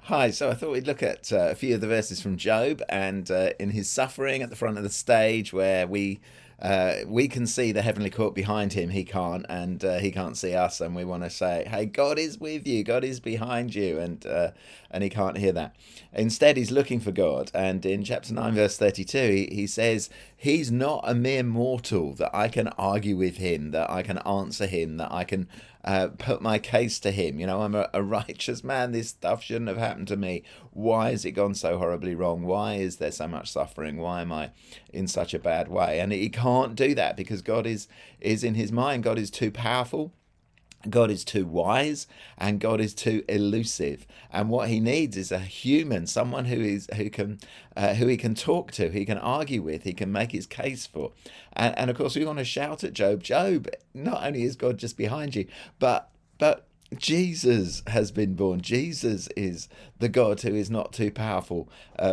Hi, so I thought we'd look at a few of the verses from Job and in his suffering at the front of the stage where we can see the heavenly court behind him. He can't, and he can't see us. And we want to say, "Hey, God is with you. God is behind you," and he can't hear that. Instead, he's looking for God. And in chapter 9, verse 32, he says, "He's not a mere mortal that I can argue with him, that I can answer him, that I can put my case to him. You know, I'm a righteous man. This stuff shouldn't have happened to me. Why has it gone so horribly wrong? Why is there so much suffering? Why am I in such a bad way?" And he can't do that because God is in his mind. God is too powerful. God is too wise, and God is too elusive. And what he needs is a human, someone who he can talk to, he can argue with, he can make his case for. And of course, we want to shout at Job. Job, not only is God just behind you, but Jesus has been born. Jesus is the God who is not too powerful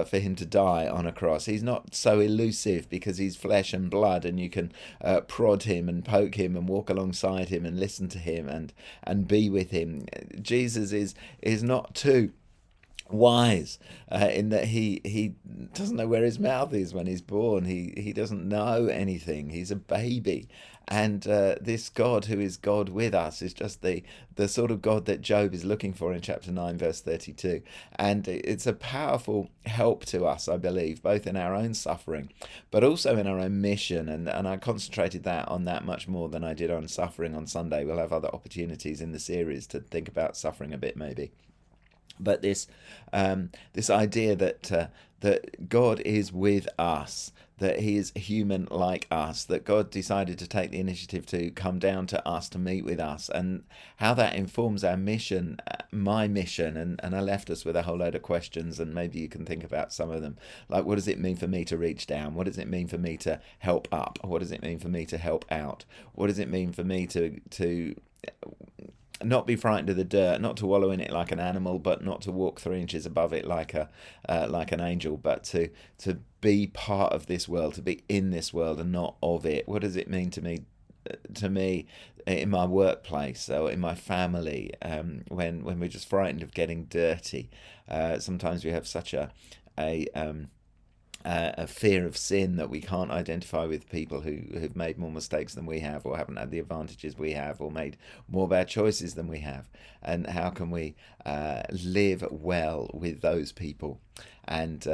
for him to die on a cross. He's not so elusive because he's flesh and blood, and you can prod him and poke him and walk alongside him and listen to him and be with him. Jesus is not too wise in that he doesn't know where his mouth is when he's born. He doesn't know anything. He's a baby. And this God who is God with us is just the sort of God that Job is looking for in chapter 9, verse 32. And it's a powerful help to us, I believe, both in our own suffering, but also in our own mission. And I concentrated that on that much more than I did on suffering on Sunday. We'll have other opportunities in the series to think about suffering a bit, maybe. But this idea that God is with us, that he is human like us, that God decided to take the initiative to come down to us, to meet with us, and how that informs our mission, my mission. And I left us with a whole load of questions, and maybe you can think about some of them. Like, what does it mean for me to reach down? What does it mean for me to help up? What does it mean for me to help out? What does it mean for me to not be frightened of the dirt, not to wallow in it like an animal, but not to walk 3 inches above it like an angel, but to be part of this world, to be in this world and not of it? What does it mean to me? In my workplace or in my family, when we're just frightened of getting dirty. Sometimes we have such a a fear of sin that we can't identify with people who've made more mistakes than we have, or haven't had the advantages we have, or made more bad choices than we have. And how can we live well with those people, and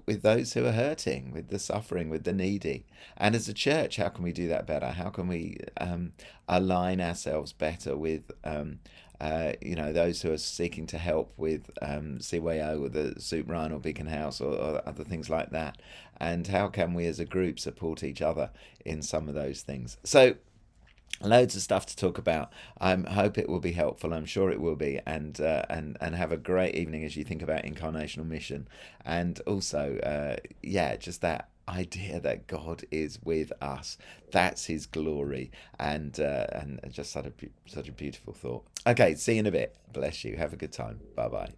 with those who are hurting, with the suffering, with the needy? And as a church, how can we do that better? How can we align ourselves better with those who are seeking to help with CYO or the Soup Run or Beacon House, or other things like that? And how can we as a group support each other in some of those things? So loads of stuff to talk about. I hope it will be helpful. I'm sure it will be. And have a great evening as you think about incarnational mission. And also, just that idea that God is with us. That's his glory. And just such a beautiful thought. Okay, see you in a bit. Bless you. Have a good time. Bye bye.